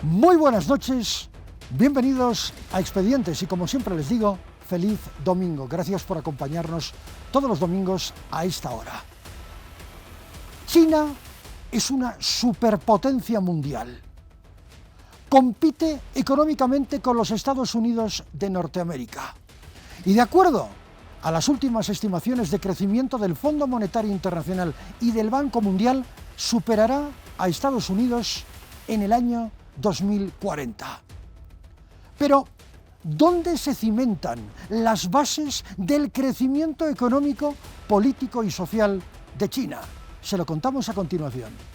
Muy buenas noches, bienvenidos a Expedientes y como siempre les digo, feliz domingo. Gracias por acompañarnos todos los domingos a esta hora. China es una superpotencia mundial. Compite económicamente con los Estados Unidos de Norteamérica. Y de acuerdo a las últimas estimaciones de crecimiento del Fondo Monetario Internacional y del Banco Mundial, superará a Estados Unidos en el año 2040. Pero, ¿dónde se cimentan las bases del crecimiento económico, político y social de China? Se lo contamos a continuación.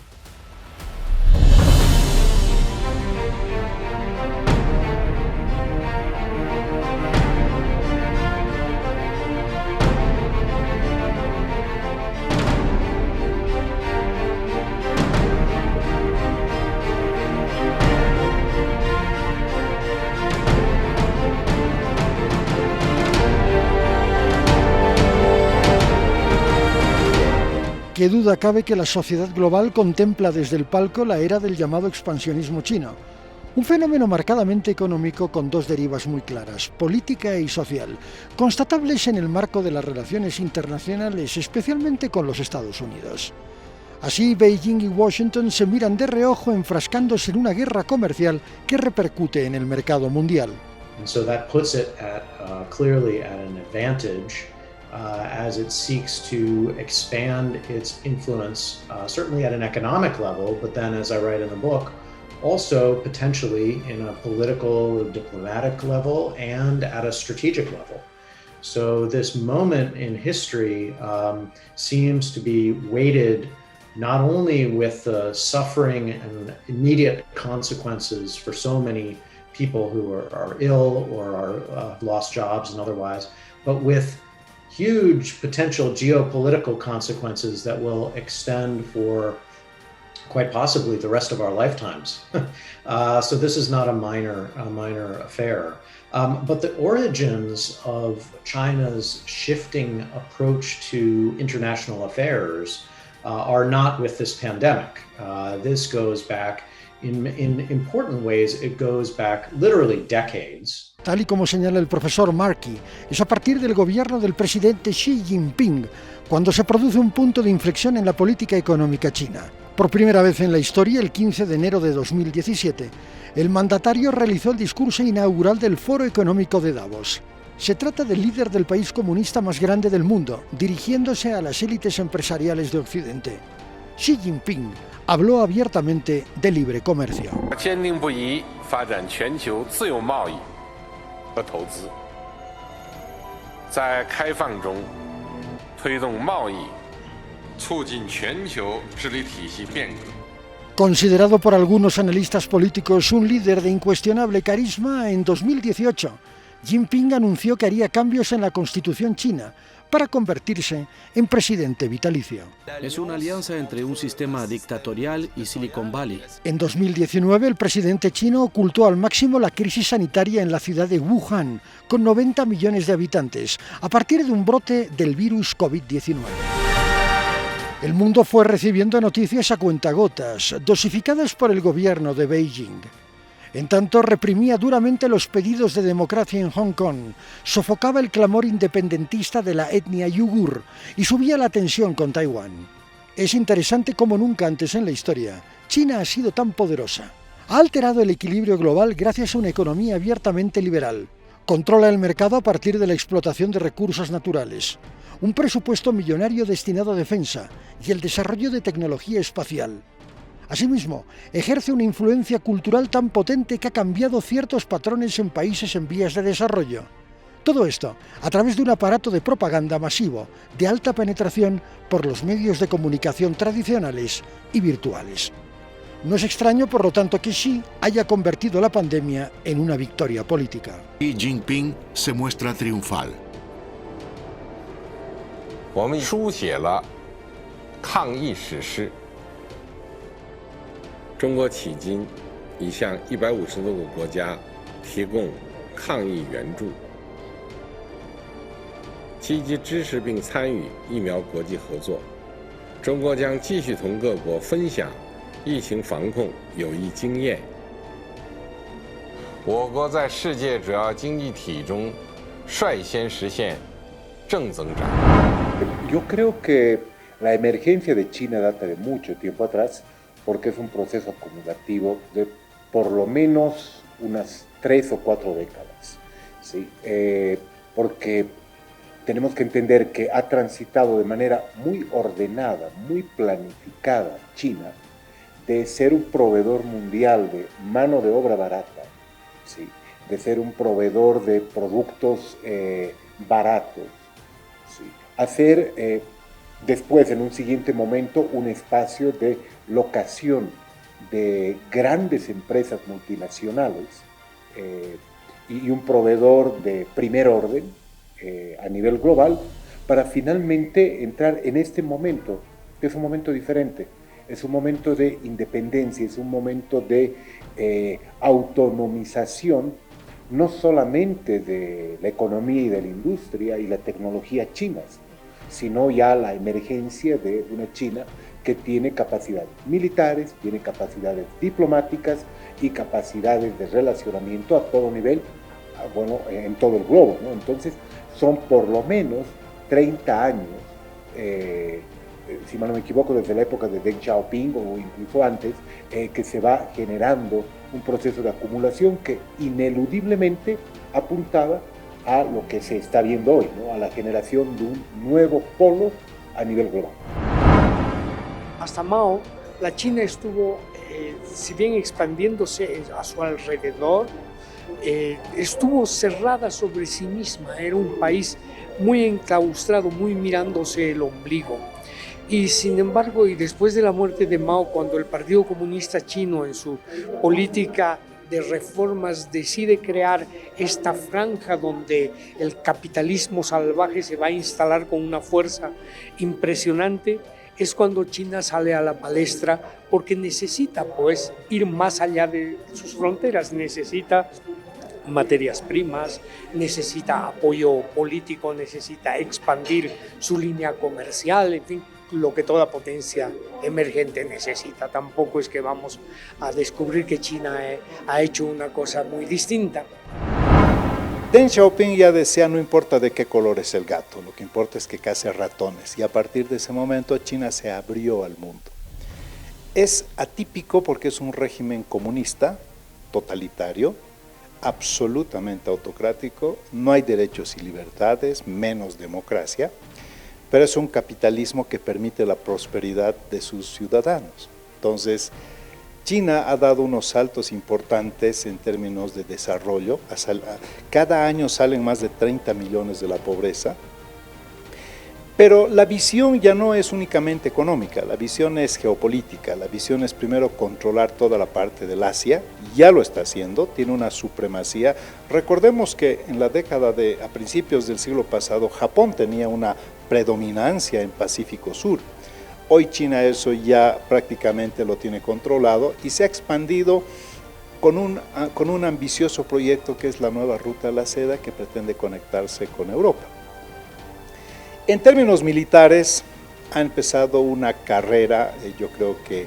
Qué duda cabe que la sociedad global contempla desde el palco la era del llamado expansionismo chino, un fenómeno marcadamente económico con dos derivas muy claras, política y social, constatables en el marco de las relaciones internacionales, especialmente con los Estados Unidos. Así, Beijing y Washington se miran de reojo enfrascándose en una guerra comercial que repercute en el mercado mundial. And so that puts it clearly at an advantage as it seeks to expand its influence, certainly at an economic level, but then, as I write in the book, also potentially in a political, diplomatic level and at a strategic level. So this moment in history seems to be weighted not only with the suffering and immediate consequences for so many people who are ill or are lost jobs and otherwise, but with huge potential geopolitical consequences that will extend for quite possibly the rest of our lifetimes. So this is not a minor affair. But the origins of China's shifting approach to international affairs are not with this pandemic. This goes back in important ways. It goes back literally decades. Tal y como señala el profesor Markey, es a partir del gobierno del presidente Xi Jinping cuando se produce un punto de inflexión en la política económica china. Por primera vez en la historia, el 15 de enero de 2017, el mandatario realizó el discurso inaugural del Foro Económico de Davos. Se trata del líder del país comunista más grande del mundo, dirigiéndose a las élites empresariales de Occidente. Xi Jinping habló abiertamente de libre comercio. Considerado por algunos analistas políticos un líder de incuestionable carisma, en 2018 Jinping anunció que haría cambios en la Constitución china para convertirse en presidente vitalicio. Es una alianza entre un sistema dictatorial y Silicon Valley. En 2019, el presidente chino ocultó al máximo la crisis sanitaria en la ciudad de Wuhan, con 90 millones de habitantes, a partir de un brote del virus COVID-19. El mundo fue recibiendo noticias a cuentagotas, dosificadas por el gobierno de Beijing. En tanto, reprimía duramente los pedidos de democracia en Hong Kong, sofocaba el clamor independentista de la etnia uigur y subía la tensión con Taiwán. Es interesante como nunca antes en la historia, China ha sido tan poderosa. Ha alterado el equilibrio global gracias a una economía abiertamente liberal. Controla el mercado a partir de la explotación de recursos naturales. Un presupuesto millonario destinado a defensa y el desarrollo de tecnología espacial. Asimismo, ejerce una influencia cultural tan potente que ha cambiado ciertos patrones en países en vías de desarrollo. Todo esto a través de un aparato de propaganda masivo, de alta penetración por los medios de comunicación tradicionales y virtuales. No es extraño, por lo tanto, que Xi haya convertido la pandemia en una victoria política. Xi Jinping se muestra triunfal. 我们书写了抗疫史诗。 中国迄今已向150多个国家提供抗疫援助，积极支持并参与疫苗国际合作。中国将继续同各国分享疫情防控有益经验，我国在世界主要经济体中率先实现正增长。Yo creo que la emergencia de China data de mucho tiempo atrás, porque es un proceso acumulativo de por lo menos unas 3 o 4 décadas, ¿sí? Porque tenemos que entender que ha transitado de manera muy ordenada, muy planificada China, de ser un proveedor mundial de mano de obra barata, ¿sí? De ser un proveedor de productos baratos, ¿sí? Hacer después, en un siguiente momento, un espacio de locación de grandes empresas multinacionales y un proveedor de primer orden a nivel global, para finalmente entrar en este momento, que es un momento diferente, es un momento de independencia, es un momento de autonomización, no solamente de la economía y de la industria y la tecnología chinas, sino ya la emergencia de una China que tiene capacidades militares, tiene capacidades diplomáticas y capacidades de relacionamiento a todo nivel, bueno, en todo el globo, ¿no? Entonces, son por lo menos 30 años, si mal no me equivoco, desde la época de Deng Xiaoping o incluso antes, que se va generando un proceso de acumulación que ineludiblemente apuntaba a lo que se está viendo hoy, ¿no? A la generación de un nuevo polo a nivel global. Hasta Mao, la China estuvo, si bien expandiéndose a su alrededor, estuvo cerrada sobre sí misma. Era un país muy enclaustrado, muy mirándose el ombligo. Y sin embargo, y después de la muerte de Mao, cuando el Partido Comunista Chino en su política de reformas decide crear esta franja donde el capitalismo salvaje se va a instalar con una fuerza impresionante, es cuando China sale a la palestra, porque necesita pues ir más allá de sus fronteras, necesita materias primas, necesita apoyo político, necesita expandir su línea comercial, en fin, lo que toda potencia emergente necesita. Tampoco es que vamos a descubrir que China ha hecho una cosa muy distinta. Deng Xiaoping ya decía, no importa de qué color es el gato, lo que importa es que case ratones, y a partir de ese momento China se abrió al mundo. Es atípico porque es un régimen comunista, totalitario, absolutamente autocrático, no hay derechos y libertades, menos democracia, pero es un capitalismo que permite la prosperidad de sus ciudadanos. Entonces, China ha dado unos saltos importantes en términos de desarrollo. Cada año salen más de 30 millones de la pobreza, pero la visión ya no es únicamente económica, la visión es geopolítica, la visión es primero controlar toda la parte del Asia, ya lo está haciendo, tiene una supremacía. Recordemos que en la década a principios del siglo pasado, Japón tenía una predominancia en Pacífico Sur. Hoy China eso ya prácticamente lo tiene controlado y se ha expandido con un ambicioso proyecto que es la nueva Ruta de la Seda, que pretende conectarse con Europa. En términos militares, ha empezado una carrera, yo creo que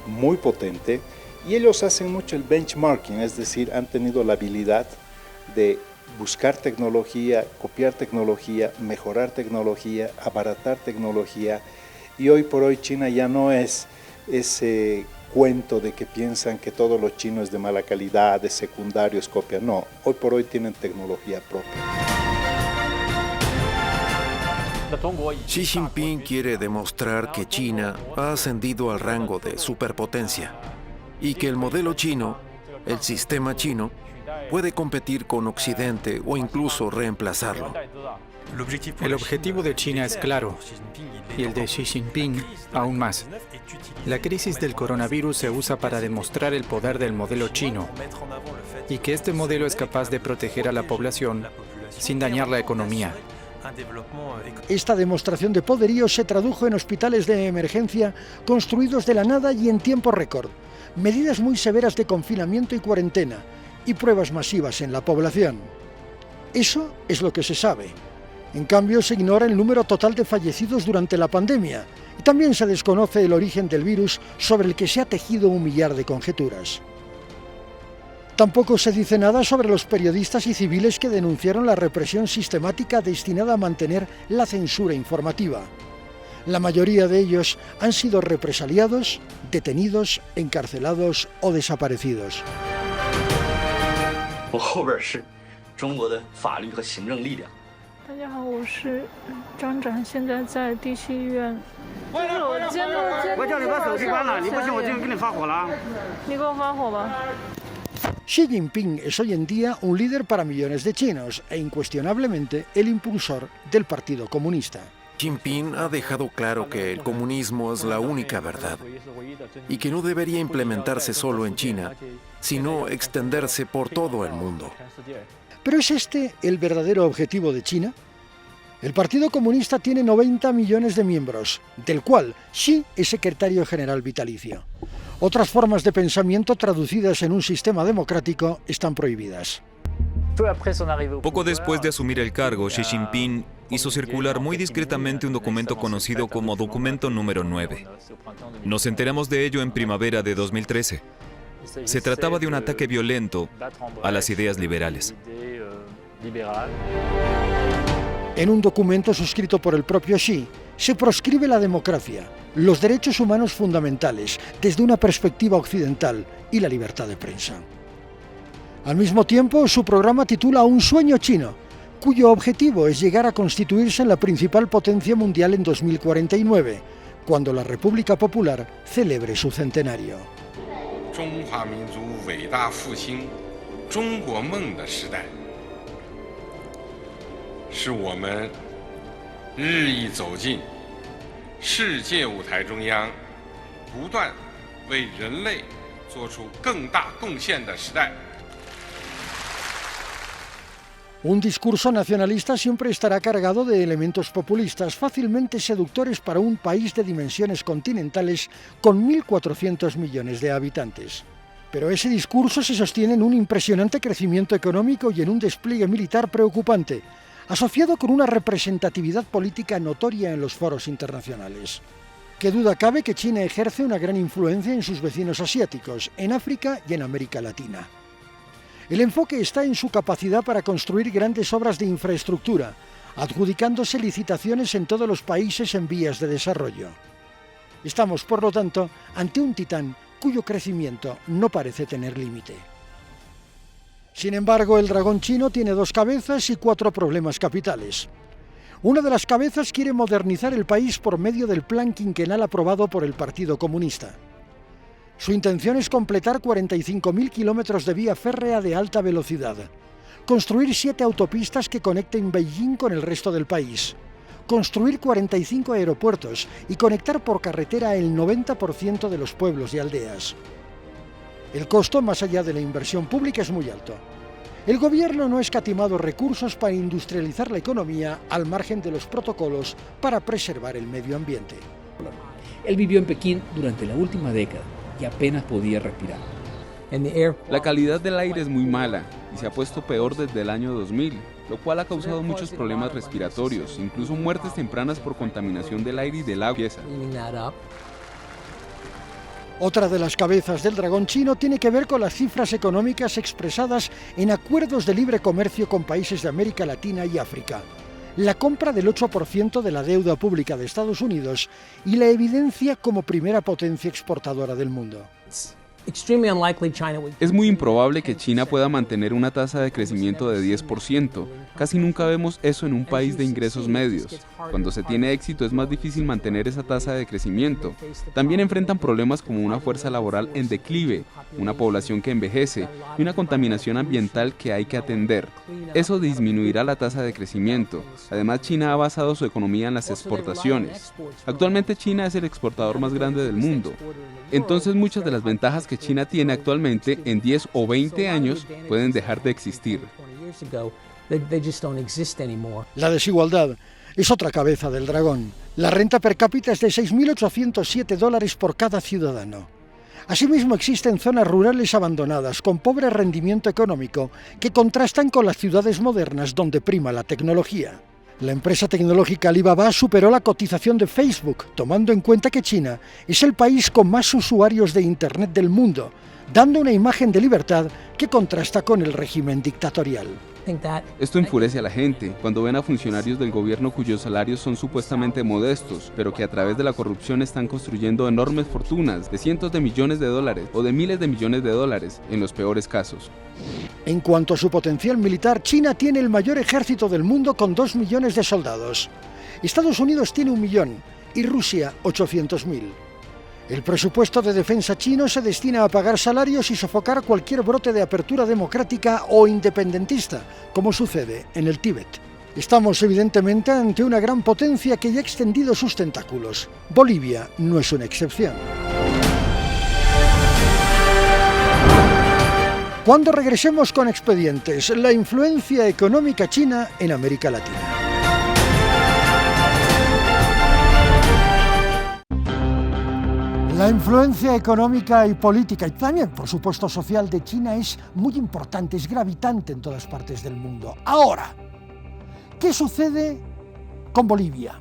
muy potente, y ellos hacen mucho el benchmarking, es decir, han tenido la habilidad de buscar tecnología, copiar tecnología, mejorar tecnología, abaratar tecnología, y hoy por hoy China ya no es ese cuento de que piensan que todo lo chino es de mala calidad, de secundario, es copia. No, hoy por hoy tienen tecnología propia. Xi Jinping quiere demostrar que China ha ascendido al rango de superpotencia y que el modelo chino, el sistema chino, puede competir con Occidente o incluso reemplazarlo. El objetivo de China es claro, y el de Xi Jinping aún más. La crisis del coronavirus se usa para demostrar el poder del modelo chino y que este modelo es capaz de proteger a la población sin dañar la economía. Esta demostración de poderío se tradujo en hospitales de emergencia construidos de la nada y en tiempo récord, medidas muy severas de confinamiento y cuarentena, y pruebas masivas en la población. Eso es lo que se sabe. En cambio, se ignora el número total de fallecidos durante la pandemia y también se desconoce el origen del virus, sobre el que se ha tejido un millar de conjeturas. Tampoco se dice nada sobre los periodistas y civiles que denunciaron la represión sistemática destinada a mantener la censura informativa. La mayoría de ellos han sido represaliados, detenidos, encarcelados o desaparecidos. Xi Jinping es hoy en día un líder para millones de chinos e incuestionablemente el impulsor del Partido Comunista. Jinping ha dejado claro que el comunismo es la única verdad y que no debería implementarse solo en China, sino extenderse por todo el mundo. ¿Pero es este el verdadero objetivo de China? El Partido Comunista tiene 90 millones de miembros, del cual Xi es secretario general vitalicio. Otras formas de pensamiento traducidas en un sistema democrático están prohibidas. Poco después de asumir el cargo, Xi Jinping hizo circular muy discretamente un documento conocido como Documento número 9. Nos enteramos de ello en primavera de 2013. Se trataba de un ataque violento a las ideas liberales. En un documento suscrito por el propio Xi, se proscribe la democracia, los derechos humanos fundamentales desde una perspectiva occidental y la libertad de prensa. Al mismo tiempo, su programa titula Un sueño chino, cuyo objetivo es llegar a constituirse en la principal potencia mundial en 2049, cuando la República Popular celebre su centenario. Un discurso nacionalista siempre estará cargado de elementos populistas fácilmente seductores para un país de dimensiones continentales con 1.400 millones de habitantes. Pero ese discurso se sostiene en un impresionante crecimiento económico y en un despliegue militar preocupante, asociado con una representatividad política notoria en los foros internacionales. Qué duda cabe que China ejerce una gran influencia en sus vecinos asiáticos, en África y en América Latina. El enfoque está en su capacidad para construir grandes obras de infraestructura, adjudicándose licitaciones en todos los países en vías de desarrollo. Estamos, por lo tanto, ante un titán cuyo crecimiento no parece tener límite. Sin embargo, el dragón chino tiene 2 cabezas y 4 problemas capitales. Una de las cabezas quiere modernizar el país por medio del plan quinquenal aprobado por el Partido Comunista. Su intención es completar 45.000 kilómetros de vía férrea de alta velocidad, construir 7 autopistas que conecten Beijing con el resto del país, construir 45 aeropuertos y conectar por carretera el 90% de los pueblos y aldeas. El costo, más allá de la inversión pública, es muy alto. El gobierno no ha escatimado recursos para industrializar la economía al margen de los protocolos para preservar el medio ambiente. Él vivió en Pekín durante la última década y apenas podía respirar. La calidad del aire es muy mala y se ha puesto peor desde el año 2000, lo cual ha causado muchos problemas respiratorios, incluso muertes tempranas por contaminación del aire y del agua. Otra de las cabezas del dragón chino tiene que ver con las cifras económicas expresadas en acuerdos de libre comercio con países de América Latina y África, la compra del 8% de la deuda pública de Estados Unidos y la evidencia como primera potencia exportadora del mundo. Es muy improbable que China pueda mantener una tasa de crecimiento de 10%. Casi nunca vemos eso en un país de ingresos medios. Cuando se tiene éxito es más difícil mantener esa tasa de crecimiento. También enfrentan problemas como una fuerza laboral en declive, una población que envejece y una contaminación ambiental que hay que atender. Eso disminuirá la tasa de crecimiento. Además, China ha basado su economía en las exportaciones. Actualmente China es el exportador más grande del mundo. Entonces muchas de las ventajas que China tiene actualmente en 10 o 20 años pueden dejar de existir. La desigualdad es otra cabeza del dragón. La renta per cápita es de $6.807 por cada ciudadano. Asimismo, existen zonas rurales abandonadas con pobre rendimiento económico que contrastan con las ciudades modernas donde prima la tecnología. La empresa tecnológica Alibaba superó la cotización de Facebook, tomando en cuenta que China es el país con más usuarios de Internet del mundo, dando una imagen de libertad que contrasta con el régimen dictatorial. Esto enfurece a la gente cuando ven a funcionarios del gobierno cuyos salarios son supuestamente modestos, pero que a través de la corrupción están construyendo enormes fortunas de cientos de millones de dólares o de miles de millones de dólares, en los peores casos. En cuanto a su potencial militar, China tiene el mayor ejército del mundo con 2 millones de soldados. Estados Unidos tiene 1 millón y Rusia 800.000. El presupuesto de defensa chino se destina a pagar salarios y sofocar cualquier brote de apertura democrática o independentista, como sucede en el Tíbet. Estamos evidentemente ante una gran potencia que ya ha extendido sus tentáculos. Bolivia no es una excepción. Cuando regresemos con Expedientes, la influencia económica china en América Latina. La influencia económica y política y también, por supuesto, social de China es muy importante, es gravitante en todas partes del mundo. Ahora, ¿qué sucede con Bolivia?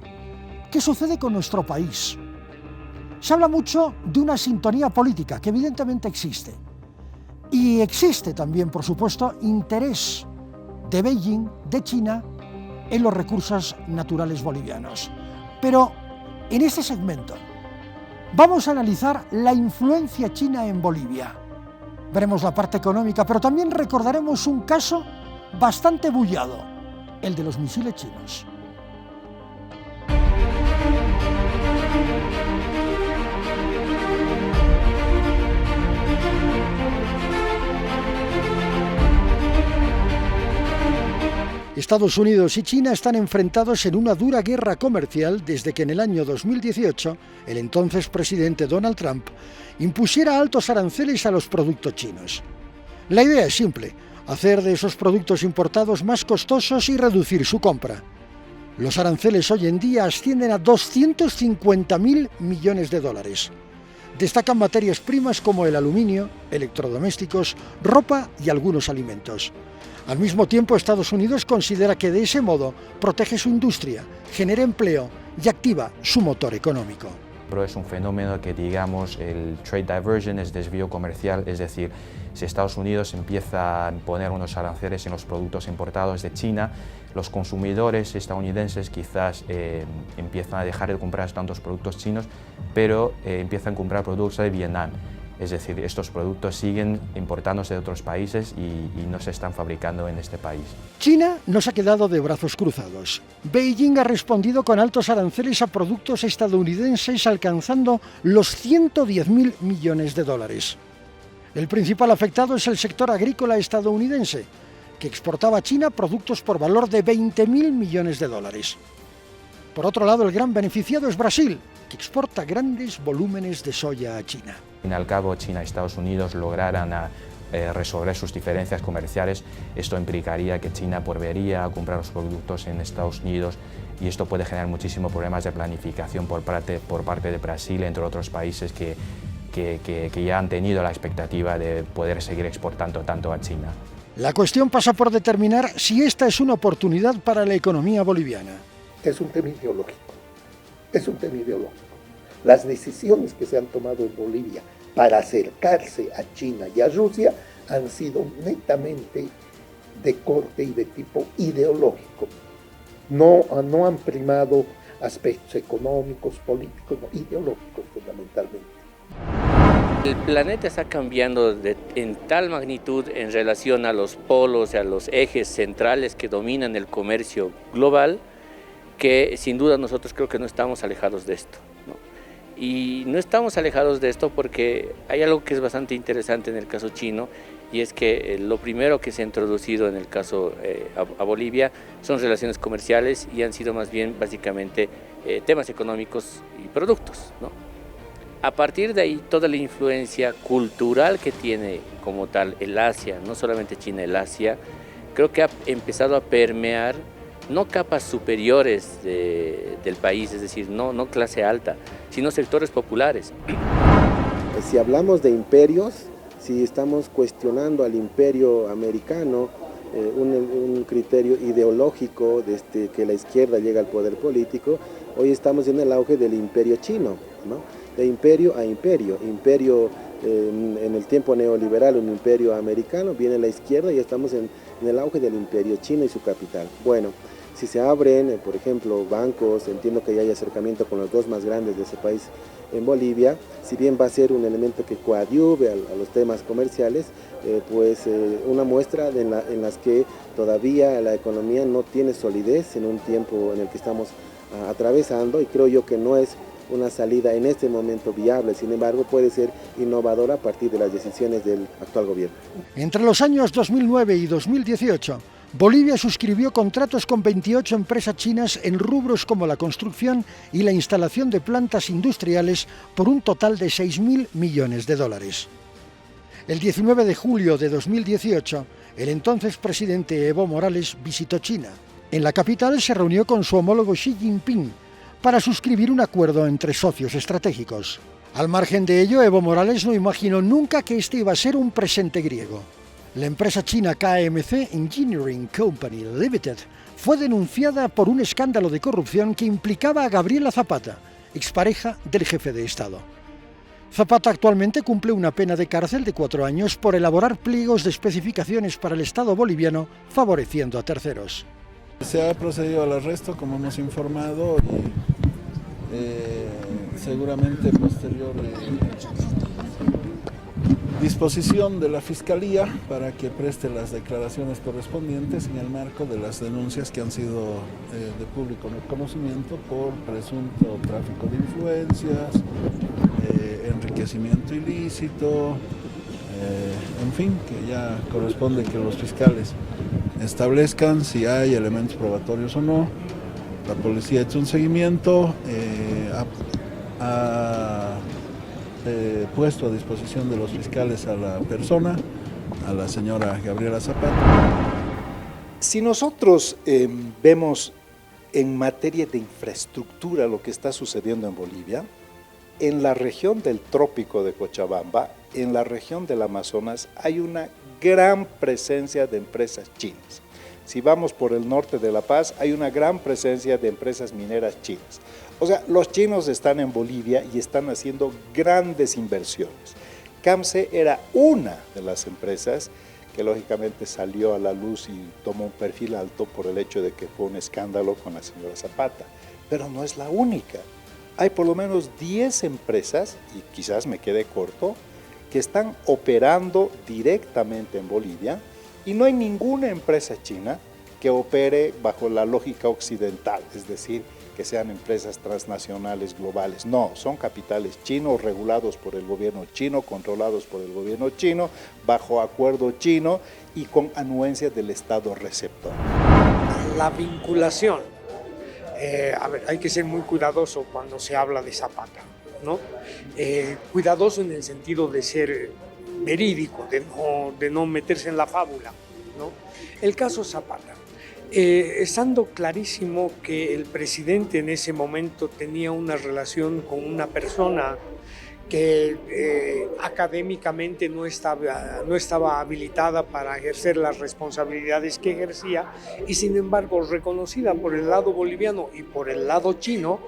¿Qué sucede con nuestro país? Se habla mucho de una sintonía política que evidentemente existe. Y existe también, por supuesto, interés de Beijing, de China, en los recursos naturales bolivianos. Pero en este segmento vamos a analizar la influencia china en Bolivia. Veremos la parte económica, pero también recordaremos un caso bastante bullado, el de los misiles chinos. Estados Unidos y China están enfrentados en una dura guerra comercial desde que en el año 2018 el entonces presidente Donald Trump impusiera altos aranceles a los productos chinos. La idea es simple: hacer de esos productos importados más costosos y reducir su compra. Los aranceles hoy en día ascienden a 250.000 millones de dólares. Destacan materias primas como el aluminio, electrodomésticos, ropa y algunos alimentos. Al mismo tiempo, Estados Unidos considera que de ese modo protege su industria, genera empleo y activa su motor económico. Pero es un fenómeno que, digamos, el trade diversion, es desvío comercial, es decir, si Estados Unidos empieza a poner unos aranceles en los productos importados de China, los consumidores estadounidenses quizás empiezan a dejar de comprar tantos productos chinos, pero empiezan a comprar productos de Vietnam. Es decir, estos productos siguen importándose de otros países y no se están fabricando en este país. China no se ha quedado de brazos cruzados. Beijing ha respondido con altos aranceles a productos estadounidenses alcanzando los 110.000 millones de dólares. El principal afectado es el sector agrícola estadounidense, que exportaba a China productos por valor de 20.000 millones de dólares. Por otro lado, el gran beneficiado es Brasil, que exporta grandes volúmenes de soya a China. Al fin y al cabo, China y Estados Unidos lograran resolver sus diferencias comerciales. Esto implicaría que China volvería a comprar los productos en Estados Unidos y esto puede generar muchísimos problemas de planificación por parte de Brasil, entre otros países que ya han tenido la expectativa de poder seguir exportando tanto a China. La cuestión pasa por determinar si esta es una oportunidad para la economía boliviana. Es un tema ideológico. Es un tema ideológico. Las decisiones que se han tomado en Bolivia para acercarse a China y a Rusia han sido netamente de corte y de tipo ideológico. No han primado aspectos económicos, políticos, no, ideológicos fundamentalmente. El planeta está cambiando en tal magnitud en relación a los polos, a los ejes centrales que dominan el comercio global, que sin duda nosotros creo que no estamos alejados de esto, ¿no? Y no estamos alejados de esto porque hay algo que es bastante interesante en el caso chino, y es que lo primero que se ha introducido en el caso a Bolivia son relaciones comerciales y han sido más bien básicamente temas económicos y productos, ¿no? A partir de ahí, toda la influencia cultural que tiene como tal el Asia, no solamente China, el Asia, creo que ha empezado a permear no capas superiores del país, es decir, no clase alta, sino sectores populares. Si hablamos de imperios, si estamos cuestionando al imperio americano, un criterio ideológico desde que la izquierda llega al poder político, hoy estamos en el auge del imperio chino, ¿no? De imperio a imperio en el tiempo neoliberal, un imperio americano, viene la izquierda y estamos en el auge del imperio chino y su capital. Bueno, si se abren, por ejemplo, bancos, entiendo que ya hay acercamiento con los dos más grandes de ese país en Bolivia, si bien va a ser un elemento que coadyuve a los temas comerciales, una muestra en las que todavía la economía no tiene solidez en un tiempo en el que estamos atravesando, y creo yo que no es una salida en este momento viable, sin embargo puede ser innovadora a partir de las decisiones del actual gobierno. Entre los años 2009 y 2018, Bolivia suscribió contratos con 28 empresas chinas en rubros como la construcción y la instalación de plantas industriales por un total de 6.000 millones de dólares. El 19 de julio de 2018, el entonces presidente Evo Morales visitó China. En la capital se reunió con su homólogo Xi Jinping para suscribir un acuerdo entre socios estratégicos. Al margen de ello, Evo Morales no imaginó nunca que este iba a ser un presente griego. La empresa china KMC Engineering Company Limited fue denunciada por un escándalo de corrupción que implicaba a Gabriela Zapata, expareja del jefe de Estado. Zapata actualmente cumple una pena de cárcel de 4 años por elaborar pliegos de especificaciones para el Estado boliviano, favoreciendo a terceros. Se ha procedido al arresto, como hemos informado, y seguramente posterior disposición de la Fiscalía para que preste las declaraciones correspondientes en el marco de las denuncias que han sido de público conocimiento por presunto tráfico de influencias, enriquecimiento ilícito, en fin, que ya corresponde que los fiscales establezcan si hay elementos probatorios o no. La policía ha hecho un seguimiento, ha puesto a disposición de los fiscales a la persona, a la señora Gabriela Zapata. Si nosotros vemos en materia de infraestructura lo que está sucediendo en Bolivia, en la región del trópico de Cochabamba, en la región del Amazonas, hay una gran presencia de empresas chinas. Si vamos por el norte de La Paz, hay una gran presencia de empresas mineras chinas. O sea, los chinos están en Bolivia y están haciendo grandes inversiones. CAMSE era una de las empresas que lógicamente salió a la luz y tomó un perfil alto por el hecho de que fue un escándalo con la señora Zapata. Pero no es la única. Hay por lo menos 10 empresas, y quizás me quede corto, que están operando directamente en Bolivia, y no hay ninguna empresa china que opere bajo la lógica occidental, es decir, que sean empresas transnacionales globales. No, son capitales chinos regulados por el gobierno chino, controlados por el gobierno chino, bajo acuerdo chino y con anuencia del Estado receptor. La vinculación. Hay que ser muy cuidadoso cuando se habla de Zapata, ¿no? Cuidadoso en el sentido de ser verídico, de no meterse en la fábula, ¿no? El caso Zapata. Estando clarísimo que el presidente en ese momento tenía una relación con una persona que académicamente no estaba habilitada para ejercer las responsabilidades que ejercía, y sin embargo reconocida por el lado boliviano y por el lado chino.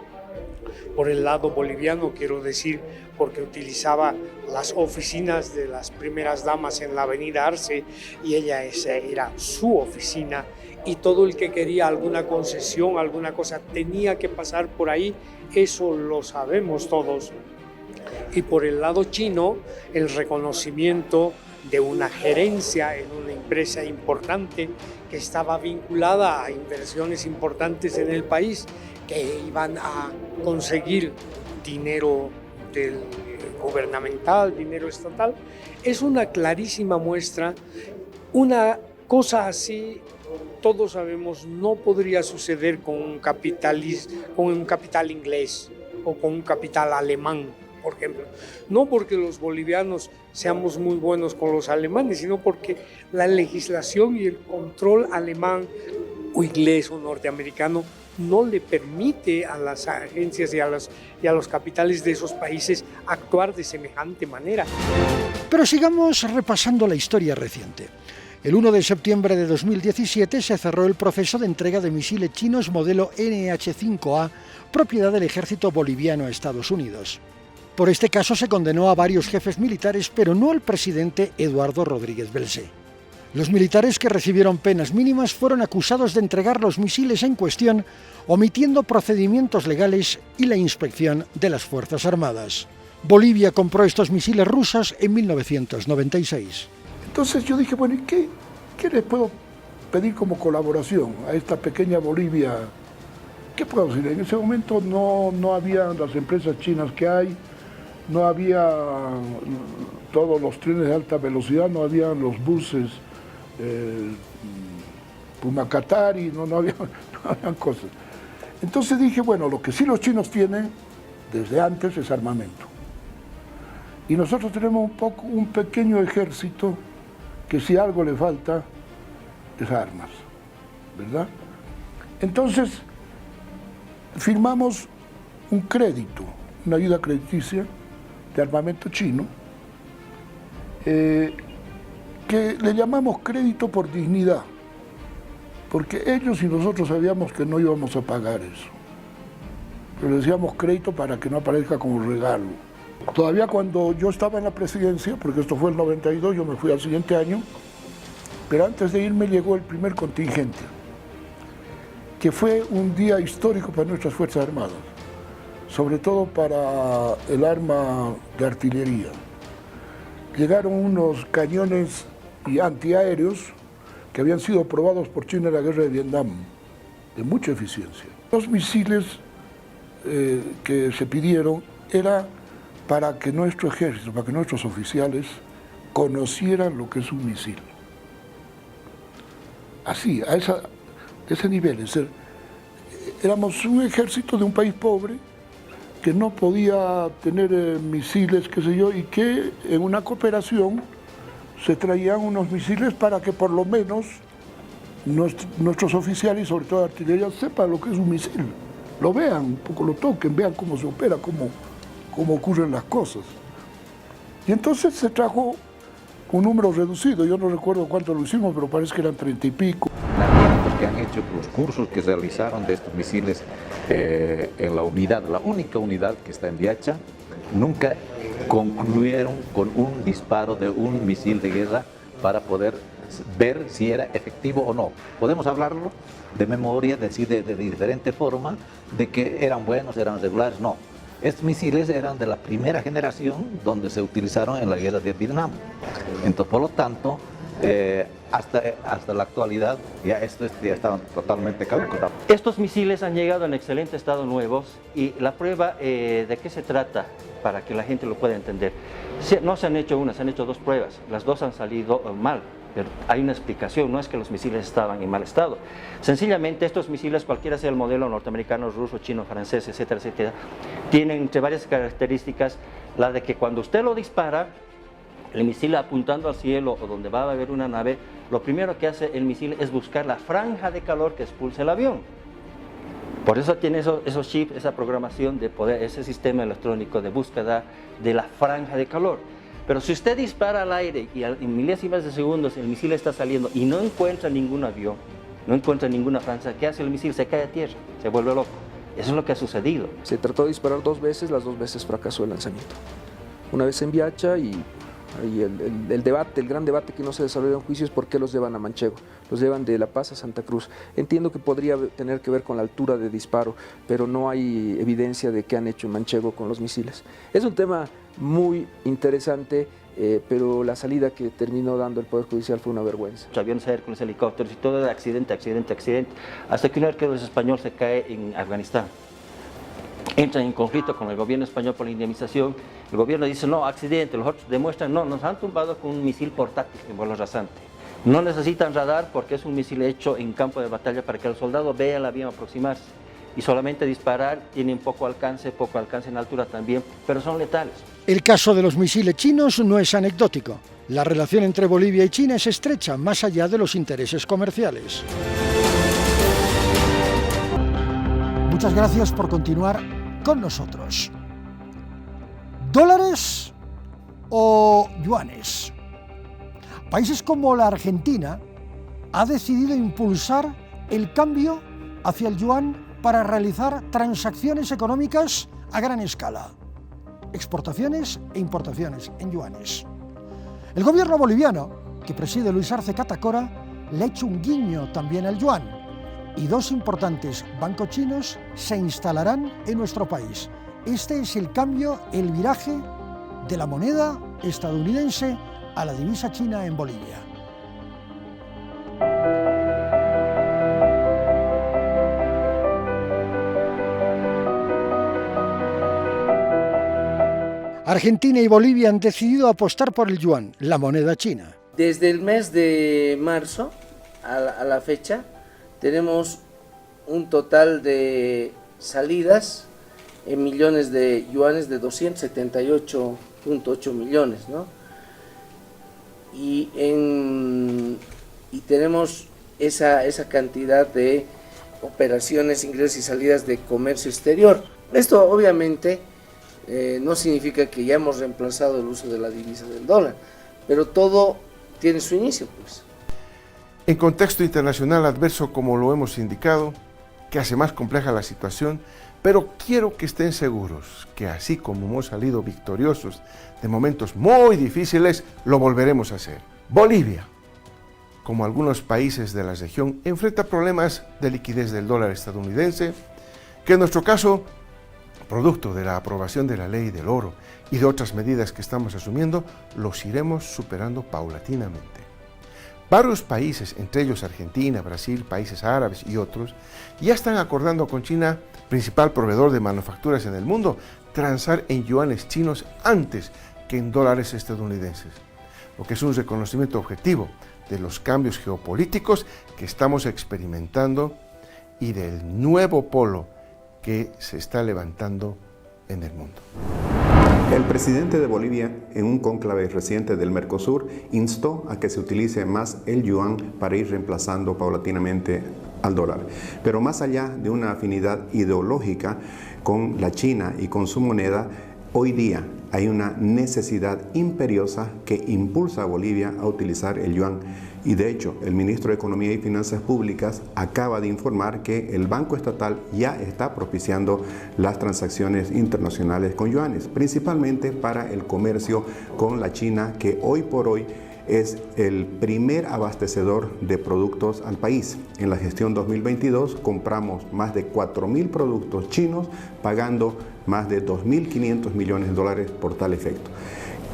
Por el lado boliviano quiero decir, porque utilizaba las oficinas de las primeras damas en la avenida Arce, y esa era su oficina, y todo el que quería alguna concesión, alguna cosa, tenía que pasar por ahí. Eso lo sabemos todos. Y por el lado chino, el reconocimiento de una gerencia en una empresa importante que estaba vinculada a inversiones importantes en el país, que iban a conseguir dinero gubernamental, dinero estatal, es una clarísima muestra. Una cosa así, todos sabemos, no podría suceder con un capital inglés o con un capital alemán, por ejemplo. No porque los bolivianos seamos muy buenos con los alemanes, sino porque la legislación y el control alemán o inglés o norteamericano no le permite a las agencias y a los capitales de esos países actuar de semejante manera. Pero sigamos repasando la historia reciente. El 1 de septiembre de 2017 se cerró el proceso de entrega de misiles chinos modelo NH-5A, propiedad del ejército boliviano a Estados Unidos. Por este caso se condenó a varios jefes militares, pero no al presidente Eduardo Rodríguez Belsé. Los militares que recibieron penas mínimas fueron acusados de entregar los misiles en cuestión, omitiendo procedimientos legales y la inspección de las Fuerzas Armadas. Bolivia compró estos misiles rusos en 1996. Entonces yo dije, bueno, ¿y qué le puedo pedir como colaboración a esta pequeña Bolivia? ¿Qué puedo decir? En ese momento no había las empresas chinas que hay, no había todos los trenes de alta velocidad, no había los buses Pumacatari, no habían cosas. Entonces dije, bueno, lo que sí los chinos tienen desde antes es armamento. Y nosotros tenemos un pequeño ejército que si algo le falta es armas, ¿verdad? Entonces firmamos un crédito, una ayuda crediticia de armamento chino, que le llamamos crédito por dignidad, porque ellos y nosotros sabíamos que no íbamos a pagar eso. Pero le decíamos crédito para que no aparezca como regalo. Todavía cuando yo estaba en la presidencia, porque esto fue el 92, yo me fui al siguiente año, pero antes de irme llegó el primer contingente, que fue un día histórico para nuestras Fuerzas Armadas, sobre todo para el arma de artillería. Llegaron unos cañones y antiaéreos que habían sido probados por China en la guerra de Vietnam, de mucha eficiencia. Los misiles que se pidieron era para que nuestro ejército, para que nuestros oficiales conocieran lo que es un misil. Así, a ese nivel. Es decir, éramos un ejército de un país pobre que no podía tener misiles, qué sé yo, y que en una cooperación se traían unos misiles para que por lo menos nuestros oficiales, sobre todo de artillería, sepan lo que es un misil. Lo vean, un poco lo toquen, vean cómo se opera, cómo ocurren las cosas. Y entonces se trajo un número reducido, yo no recuerdo cuánto lo hicimos, pero parece que eran 30 y pico. Que han hecho los cursos que realizaron de estos misiles en la unidad, la única unidad que está en Viacha, nunca concluyeron con un disparo de un misil de guerra para poder ver si era efectivo o no. Podemos hablarlo de memoria, decir de diferente forma, de que eran buenos, eran regulares, no. Estos misiles eran de la primera generación donde se utilizaron en la guerra de Vietnam. Entonces, por lo tanto, hasta la actualidad ya estaban totalmente caducos. Estos misiles han llegado en excelente estado nuevos y la prueba de qué se trata para que la gente lo pueda entender. No se han hecho una, se han hecho dos pruebas, las dos han salido mal, pero hay una explicación, no es que los misiles estaban en mal estado. Sencillamente estos misiles, cualquiera sea el modelo norteamericano, ruso, chino, francés, etcétera, etcétera, tienen entre varias características la de que cuando usted lo dispara, el misil apuntando al cielo o donde va a haber una nave, lo primero que hace el misil es buscar la franja de calor que expulsa el avión. Por eso tiene esos chips, esa programación de poder, ese sistema electrónico de búsqueda de la franja de calor. Pero si usted dispara al aire y en milésimas de segundos el misil está saliendo y no encuentra ningún avión, no encuentra ninguna franja, ¿qué hace el misil? Se cae a tierra, se vuelve loco. Eso es lo que ha sucedido. Se trató de disparar 2 veces, las 2 veces fracasó el lanzamiento. Una vez en Viacha y el debate, el gran debate que no se desarrolla en juicio es por qué los llevan a Manchego, los llevan de La Paz a Santa Cruz. Entiendo que podría tener que ver con la altura de disparo, pero no hay evidencia de qué han hecho en Manchego con los misiles. Es un tema muy interesante, pero la salida que terminó dando el Poder Judicial fue una vergüenza. Los aviones Hércules, helicópteros y todo era accidente, hasta que un arqueólogo español se cae en Afganistán. Entran en conflicto con el gobierno español por la indemnización. El gobierno dice, no, accidente. Los otros demuestran, no, nos han tumbado con un misil portátil en vuelo rasante. No necesitan radar porque es un misil hecho en campo de batalla para que el soldado vea el avión aproximarse. Y solamente disparar, tienen poco alcance en altura también, pero son letales. El caso de los misiles chinos no es anecdótico. La relación entre Bolivia y China es estrecha, más allá de los intereses comerciales. Muchas gracias por continuar con nosotros. ¿Dólares o yuanes? Países como la Argentina ha decidido impulsar el cambio hacia el yuan para realizar transacciones económicas a gran escala. exportaciones e importaciones en yuanes. El gobierno boliviano, que preside Luis Arce Catacora, le ha hecho un guiño también al yuan, y 2 importantes bancos chinos se instalarán en nuestro país. Este es el cambio, el viraje de la moneda estadounidense a la divisa china en Bolivia. Argentina y Bolivia han decidido apostar por el yuan, la moneda china. Desde el mes de marzo a la fecha tenemos un total de salidas en millones de yuanes de 278.8 millones, ¿no? Y tenemos esa cantidad de operaciones, ingresos y salidas de comercio exterior. Esto obviamente no significa que ya hemos reemplazado el uso de la divisa del dólar, pero todo tiene su inicio, pues. En contexto internacional adverso, como lo hemos indicado, que hace más compleja la situación, pero quiero que estén seguros que así como hemos salido victoriosos de momentos muy difíciles, lo volveremos a hacer. Bolivia, como algunos países de la región, enfrenta problemas de liquidez del dólar estadounidense, que en nuestro caso, producto de la aprobación de la ley del oro y de otras medidas que estamos asumiendo, los iremos superando paulatinamente. Varios países, entre ellos Argentina, Brasil, países árabes y otros, ya están acordando con China, principal proveedor de manufacturas en el mundo, transar en yuanes chinos antes que en dólares estadounidenses, lo que es un reconocimiento objetivo de los cambios geopolíticos que estamos experimentando y del nuevo polo que se está levantando en el mundo. El presidente de Bolivia, en un cónclave reciente del Mercosur, instó a que se utilice más el yuan para ir reemplazando paulatinamente al dólar. Pero más allá de una afinidad ideológica con la China y con su moneda, hoy día hay una necesidad imperiosa que impulsa a Bolivia a utilizar el yuan. Y de hecho, el ministro de Economía y Finanzas Públicas acaba de informar que el Banco Estatal ya está propiciando las transacciones internacionales con yuanes, principalmente para el comercio con la China, que hoy por hoy es el primer abastecedor de productos al país. En la gestión 2022 compramos más de 4.000 productos chinos, pagando más de 2.500 millones de dólares por tal efecto.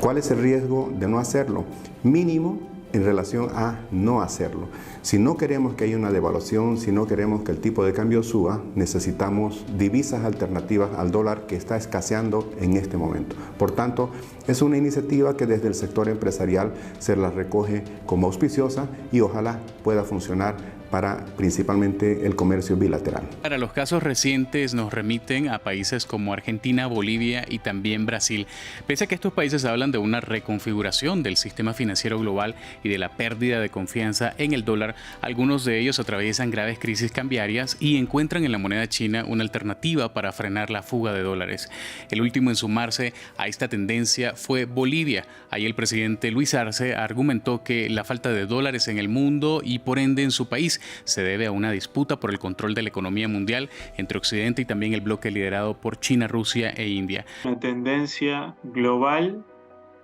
¿Cuál es el riesgo de no hacerlo? Mínimo en relación a no hacerlo. Si no queremos que haya una devaluación, si no queremos que el tipo de cambio suba, necesitamos divisas alternativas al dólar que está escaseando en este momento. Por tanto, es una iniciativa que desde el sector empresarial se la recoge como auspiciosa y ojalá pueda funcionar para principalmente el comercio bilateral. Para los casos recientes nos remiten a países como Argentina, Bolivia y también Brasil. Pese a que estos países hablan de una reconfiguración del sistema financiero global y de la pérdida de confianza en el dólar, algunos de ellos atraviesan graves crisis cambiarias y encuentran en la moneda china una alternativa para frenar la fuga de dólares. El último en sumarse a esta tendencia fue Bolivia. Ahí el presidente Luis Arce argumentó que la falta de dólares en el mundo y por ende en su país se debe a una disputa por el control de la economía mundial entre Occidente y también el bloque liderado por China, Rusia e India. Una tendencia global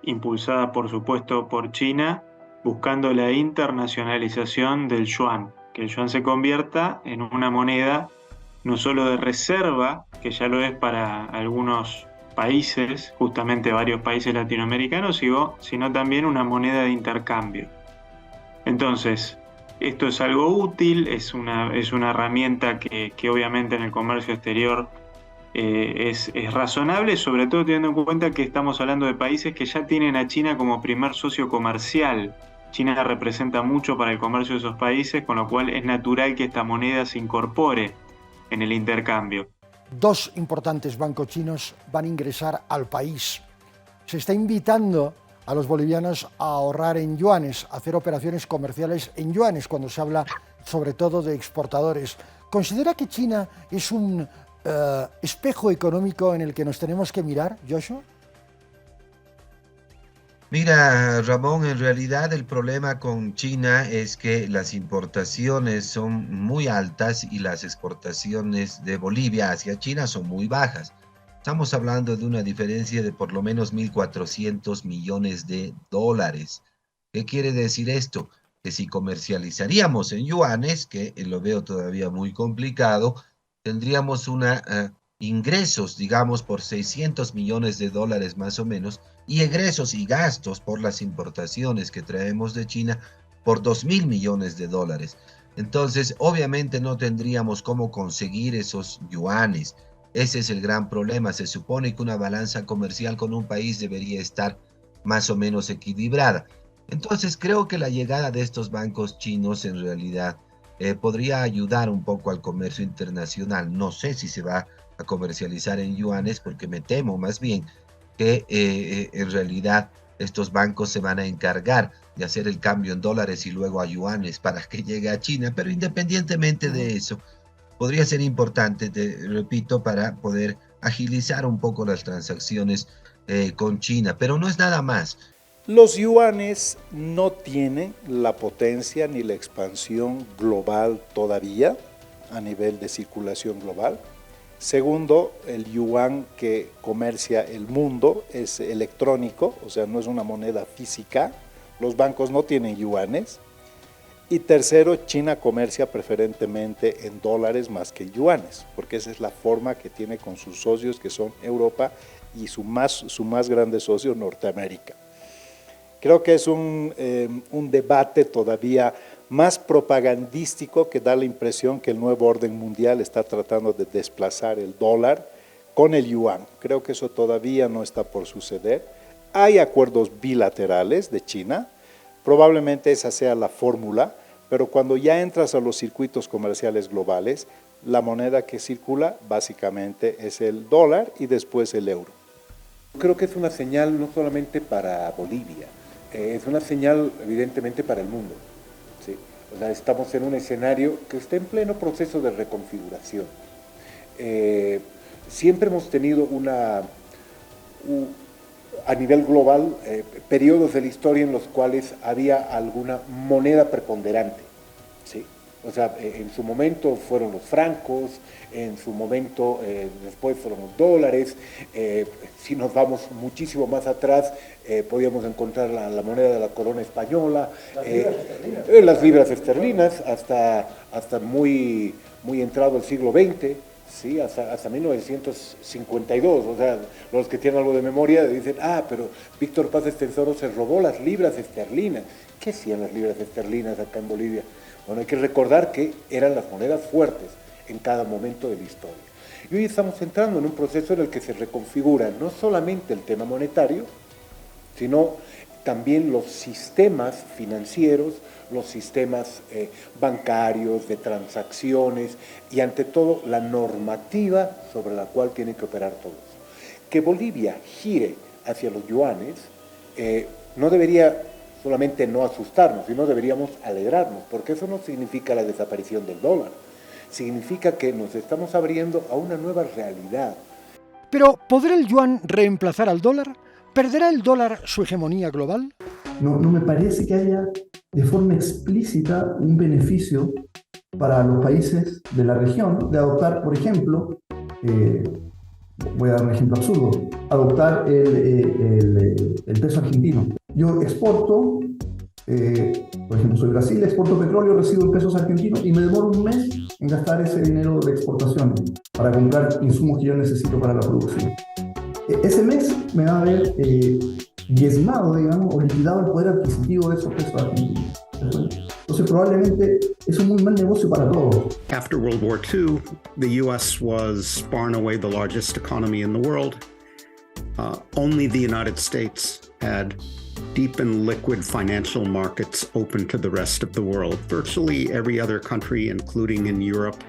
impulsada por supuesto por China, buscando la internacionalización del yuan, que el yuan se convierta en una moneda no solo de reserva, que ya lo es para algunos países, justamente varios países latinoamericanos, sino también una moneda de intercambio. Entonces, esto es algo útil, es una herramienta que obviamente en el comercio exterior es razonable, sobre todo teniendo en cuenta que estamos hablando de países que ya tienen a China como primer socio comercial. China representa mucho para el comercio de esos países, con lo cual es natural que esta moneda se incorpore en el intercambio. 2 importantes bancos chinos van a ingresar al país. Se está invitando a los bolivianos a ahorrar en yuanes, a hacer operaciones comerciales en yuanes, cuando se habla sobre todo de exportadores. ¿Considera que China es un espejo económico en el que nos tenemos que mirar, Joshua? Mira, Ramón, en realidad el problema con China es que las importaciones son muy altas y las exportaciones de Bolivia hacia China son muy bajas. estamos hablando de una diferencia de por lo menos 1.400 millones de dólares. ¿Qué quiere decir esto? Que si comercializaríamos en yuanes, que lo veo todavía muy complicado, tendríamos ingresos, digamos, por 600 millones de dólares más o menos, y egresos y gastos por las importaciones que traemos de China por 2.000 millones de dólares. Entonces, obviamente no tendríamos cómo conseguir esos yuanes. Ese es el gran problema. Se supone que una balanza comercial con un país debería estar más o menos equilibrada. Entonces, creo que la llegada de estos bancos chinos en realidad podría ayudar un poco al comercio internacional. No sé si se va a comercializar en yuanes, porque me temo más bien que en realidad estos bancos se van a encargar de hacer el cambio en dólares y luego a yuanes para que llegue a China. Pero independientemente de eso, podría ser importante, repito, para poder agilizar un poco las transacciones con China, pero no es nada más. Los yuanes no tienen la potencia ni la expansión global todavía a nivel de circulación global. Segundo, el yuan que comercia el mundo es electrónico, o sea, no es una moneda física. Los bancos no tienen yuanes. Y tercero, China comercia preferentemente en dólares más que en yuanes, porque esa es la forma que tiene con sus socios, que son Europa y su más grande socio, Norteamérica. Creo que es un debate todavía más propagandístico, que da la impresión que el nuevo orden mundial está tratando de desplazar el dólar con el yuan. Creo que eso todavía no está por suceder. Hay acuerdos bilaterales de China, probablemente esa sea la fórmula, pero cuando ya entras a los circuitos comerciales globales, la moneda que circula básicamente es el dólar y después el euro. Creo que es una señal no solamente para Bolivia, es una señal evidentemente para el mundo. ¿Sí? O sea, estamos en un escenario que está en pleno proceso de reconfiguración. Siempre hemos tenido a nivel global periodos de la historia en los cuales había alguna moneda preponderante. ¿Sí? O sea, en su momento fueron los francos, en su momento después fueron los dólares. Si nos vamos muchísimo más atrás, podíamos encontrar la moneda de la corona española, las libras esterlinas, hasta muy entrado el siglo XX, ¿sí? hasta 1952. O sea, los que tienen algo de memoria dicen, pero Víctor Paz Estenssoro se robó las libras esterlinas. ¿Qué hacían las libras esterlinas acá en Bolivia? Bueno, hay que recordar que eran las monedas fuertes en cada momento de la historia. Y hoy estamos entrando en un proceso en el que se reconfigura no solamente el tema monetario, sino también los sistemas financieros, los sistemas bancarios, de transacciones y ante todo la normativa sobre la cual tiene que operar todo eso. Que Bolivia gire hacia los yuanes no debería solamente no asustarnos, sino deberíamos alegrarnos, porque eso no significa la desaparición del dólar, significa que nos estamos abriendo a una nueva realidad. Pero, ¿podrá el yuan reemplazar al dólar? ¿Perderá el dólar su hegemonía global? No me parece que haya de forma explícita un beneficio para los países de la región de adoptar, por ejemplo, voy a dar un ejemplo absurdo, adoptar el peso argentino. Yo exporto, por ejemplo, soy Brasil, exporto petróleo, recibo en pesos argentinos y me demoro un mes en gastar ese dinero de exportación para comprar insumos que yo necesito para la producción. Ese mes me va a haber diezmado, digamos, o liquidado el poder adquisitivo de esos pesos argentinos. Entonces probablemente es un muy mal negocio para todos. After World War II, the U.S. was far and away the largest economy in the world. Only the United States had deep and liquid financial markets open to the rest of the world. Virtually every other country, including in Europe,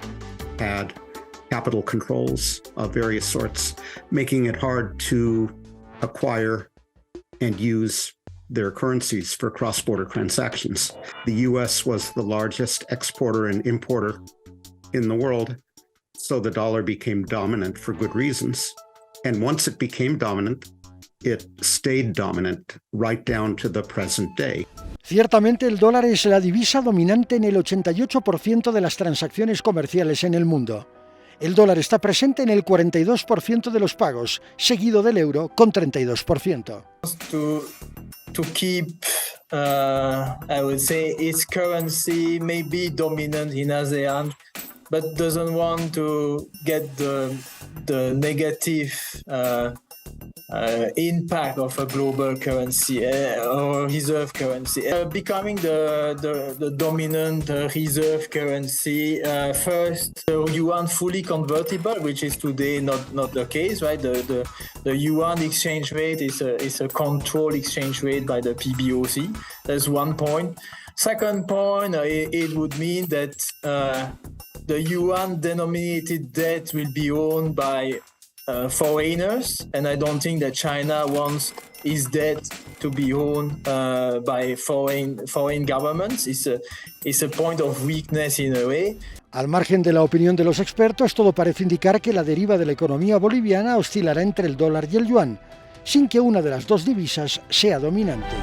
had capital controls of various sorts, making it hard to acquire and use their currencies for cross-border transactions. The U.S. was the largest exporter and importer in the world, so the dollar became dominant for good reasons. And once it became dominant, it stayed dominant right down to the present day. Ciertamente el dólar es la divisa dominante en el 88% de las transacciones comerciales en el mundo. El dólar está presente en el 42% de los pagos, seguido del euro con 32%. To keep, I would say, its currency may be dominant in ASEAN, but doesn't want to get the negative impact of a global currency or reserve currency. Becoming the dominant reserve currency, first, the yuan fully convertible, which is today not the case, right? The yuan exchange rate is a controlled exchange rate by the PBOC. That's one point. Second point, it would mean that the yuan-denominated debt will be owned by foreigners, and I don't think that China wants its debt to be owned by foreign governments. It's a point of weakness in a way. Al margen de la opinión de los expertos, todo parece indicar que la deriva de la economía boliviana oscilará entre el dólar y el yuan, sin que una de las dos divisas sea dominante.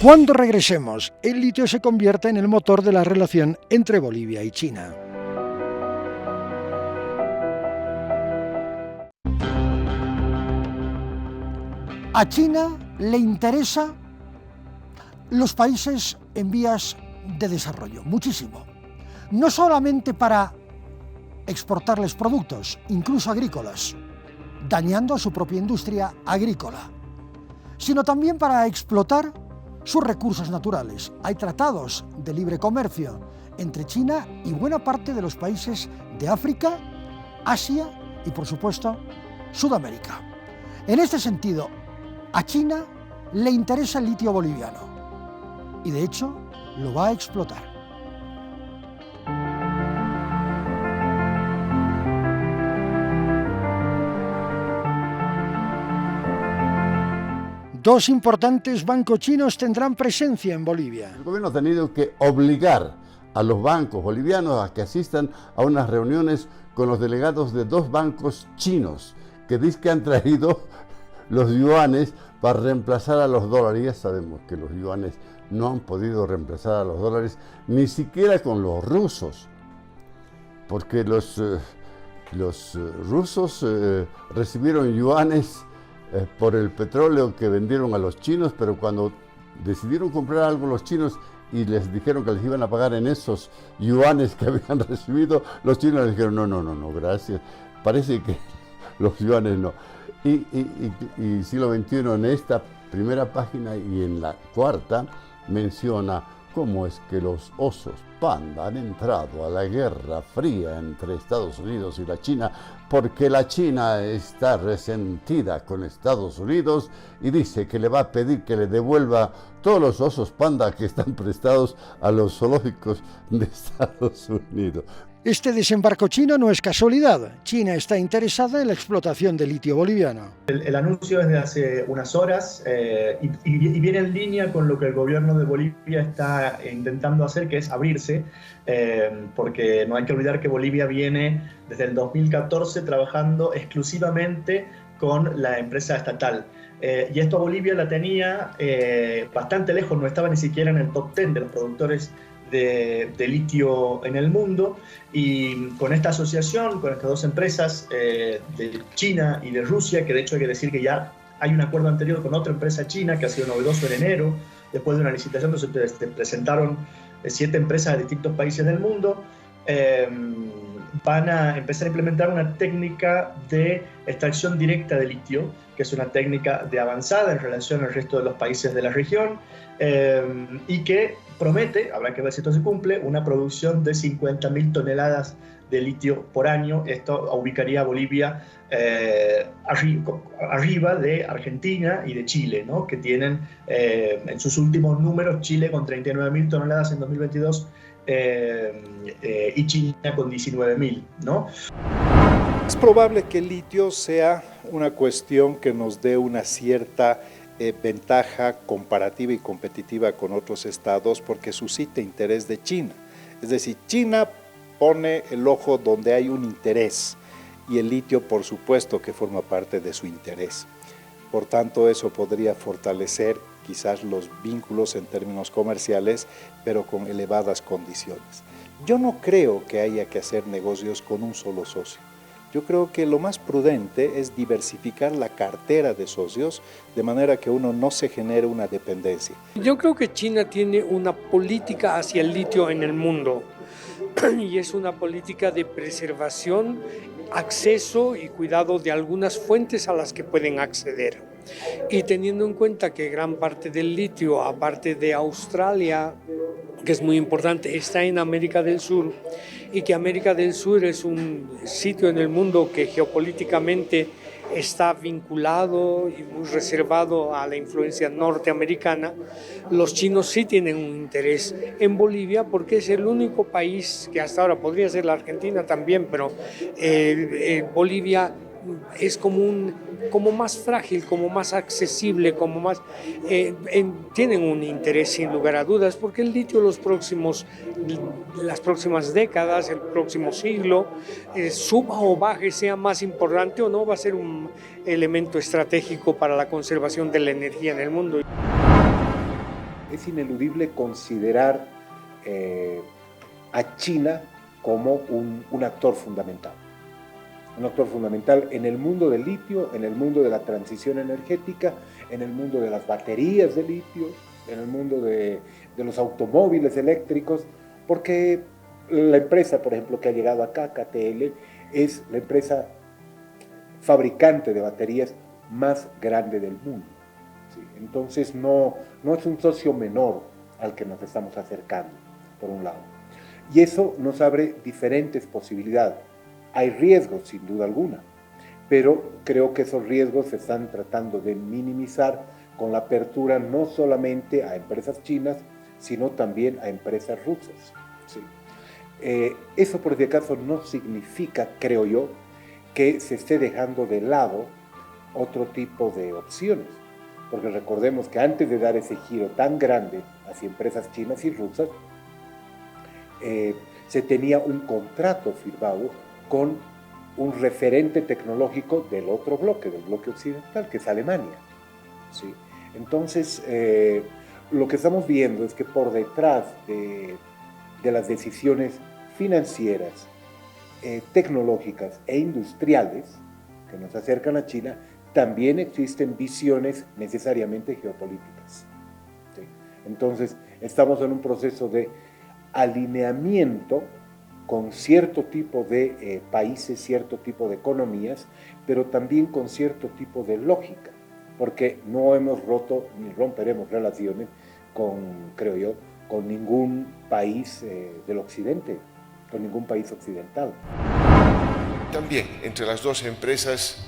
Cuando regresemos, el litio se convierte en el motor de la relación entre Bolivia y China. A China le interesa los países en vías de desarrollo, muchísimo. No solamente para exportarles productos, incluso agrícolas, dañando a su propia industria agrícola, sino también para explotar sus recursos naturales. Hay tratados de libre comercio entre China y buena parte de los países de África, Asia y, por supuesto, Sudamérica. En este sentido, a China le interesa el litio boliviano y, de hecho, lo va a explotar. Dos importantes bancos chinos tendrán presencia en Bolivia. El gobierno ha tenido que obligar a los bancos bolivianos a que asistan a unas reuniones con los delegados de dos bancos chinos que dicen que han traído los yuanes para reemplazar a los dólares. Ya sabemos que los yuanes no han podido reemplazar a los dólares, ni siquiera con los rusos, porque los rusos recibieron yuanes por el petróleo que vendieron a los chinos, pero cuando decidieron comprar algo los chinos y les dijeron que les iban a pagar en esos yuanes que habían recibido, los chinos les dijeron no, gracias, parece que los yuanes no. Y siglo XXI en esta primera página y en la cuarta menciona cómo es que los osos panda han entrado a la guerra fría entre Estados Unidos y la China, porque la China está resentida con Estados Unidos y dice que le va a pedir que le devuelva todos los osos panda que están prestados a los zoológicos de Estados Unidos. Este desembarco chino no es casualidad. China está interesada en la explotación del litio boliviano. El anuncio es de hace unas horas y viene en línea con lo que el gobierno de Bolivia está intentando hacer, que es abrirse, porque no hay que olvidar que Bolivia viene desde el 2014 trabajando exclusivamente con la empresa estatal. Y esto a Bolivia la tenía bastante lejos, no estaba ni siquiera en el top 10 de los productores de litio en el mundo, y con esta asociación, con estas dos empresas de China y de Rusia, que de hecho hay que decir que ya hay un acuerdo anterior con otra empresa china que ha sido novedoso en enero, después de una licitación donde se presentaron 7 empresas de distintos países del mundo, van a empezar a implementar una técnica de extracción directa de litio, que es una técnica de avanzada en relación al resto de los países de la región, y que promete, habrá que ver si esto se cumple, una producción de 50.000 toneladas de litio por año. Esto ubicaría a Bolivia arriba de Argentina y de Chile, ¿no? Que tienen en sus últimos números Chile con 39.000 toneladas en 2022 y China con 19.000, ¿no? Es probable que el litio sea una cuestión que nos dé una cierta ventaja comparativa y competitiva con otros estados, porque suscita interés de China. Es decir, China pone el ojo donde hay un interés y el litio, por supuesto, que forma parte de su interés. Por tanto, eso podría fortalecer quizás los vínculos en términos comerciales, pero con elevadas condiciones. Yo no creo que haya que hacer negocios con un solo socio. Yo creo que lo más prudente es diversificar la cartera de socios de manera que uno no se genere una dependencia. Yo creo que China tiene una política hacia el litio en el mundo y es una política de preservación, acceso y cuidado de algunas fuentes a las que pueden acceder. Y teniendo en cuenta que gran parte del litio, aparte de Australia, que es muy importante, está en América del Sur, y que América del Sur es un sitio en el mundo que geopolíticamente está vinculado y muy reservado a la influencia norteamericana, los chinos sí tienen un interés en Bolivia porque es el único país que hasta ahora, podría ser la Argentina también, pero Bolivia es como más frágil, como más accesible, como más tienen un interés sin lugar a dudas, porque el litio las próximas décadas, el próximo siglo, suba o baje, sea más importante o no, va a ser un elemento estratégico para la conservación de la energía en el mundo. Es ineludible considerar a China como un actor fundamental. Un actor fundamental en el mundo del litio, en el mundo de la transición energética, en el mundo de las baterías de litio, en el mundo de los automóviles eléctricos, porque la empresa, por ejemplo, que ha llegado acá, KTL, es la empresa fabricante de baterías más grande del mundo. ¿Sí? Entonces no es un socio menor al que nos estamos acercando, por un lado. Y eso nos abre diferentes posibilidades. Hay riesgos, sin duda alguna, pero creo que esos riesgos se están tratando de minimizar con la apertura no solamente a empresas chinas, sino también a empresas rusas. ¿Sí? Eso, por si acaso, no significa, creo yo, que se esté dejando de lado otro tipo de opciones, porque recordemos que antes de dar ese giro tan grande hacia empresas chinas y rusas, se tenía un contrato firmado con un referente tecnológico del otro bloque, del bloque occidental, que es Alemania. ¿Sí? Entonces, lo que estamos viendo es que por detrás de las decisiones financieras, tecnológicas e industriales que nos acercan a China, también existen visiones necesariamente geopolíticas. ¿Sí? Entonces, estamos en un proceso de alineamiento con cierto tipo de países, cierto tipo de economías, pero también con cierto tipo de lógica, porque no hemos roto ni romperemos relaciones creo yo, con ningún país del occidente, con ningún país occidental. También entre las dos empresas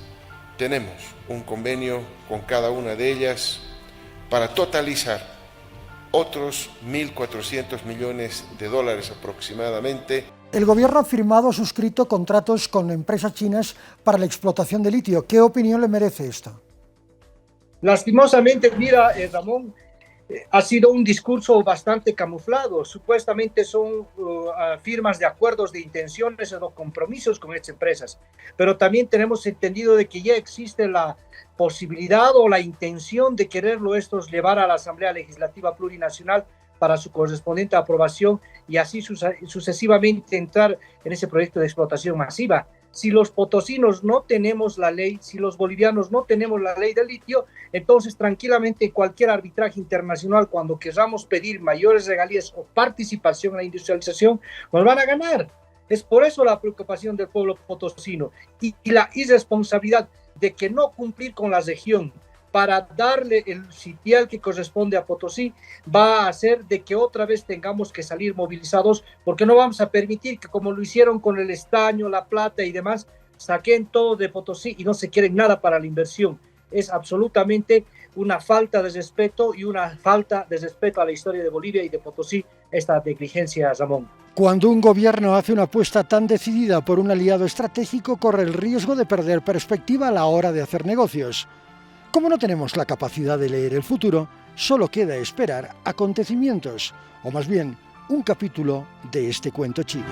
tenemos un convenio con cada una de ellas para totalizar otros 1.400 millones de dólares aproximadamente. El gobierno ha firmado o suscrito contratos con empresas chinas para la explotación de litio. ¿Qué opinión le merece esto? Lastimosamente, mira, Ramón, ha sido un discurso bastante camuflado. Supuestamente son firmas de acuerdos de intenciones o compromisos con estas empresas, pero también tenemos entendido de que ya existe la posibilidad o la intención de quererlo estos llevar a la Asamblea Legislativa Plurinacional para su correspondiente aprobación y así sucesivamente entrar en ese proyecto de explotación masiva. Si los potosinos no tenemos la ley, si los bolivianos no tenemos la ley del litio, entonces tranquilamente cualquier arbitraje internacional, cuando queramos pedir mayores regalías o participación en la industrialización, nos van a ganar. Es por eso la preocupación del pueblo potosino y la irresponsabilidad de que no cumplir con la región para darle el sitial que corresponde a Potosí, va a hacer de que otra vez tengamos que salir movilizados, porque no vamos a permitir que, como lo hicieron con el estaño, la plata y demás, saquen todo de Potosí y no se quieren nada para la inversión. Es absolutamente una falta de respeto y una falta de respeto a la historia de Bolivia y de Potosí, esta negligencia, Ramón. Cuando un gobierno hace una apuesta tan decidida por un aliado estratégico, corre el riesgo de perder perspectiva a la hora de hacer negocios. Como no tenemos la capacidad de leer el futuro, solo queda esperar acontecimientos, o más bien, un capítulo de este cuento chino.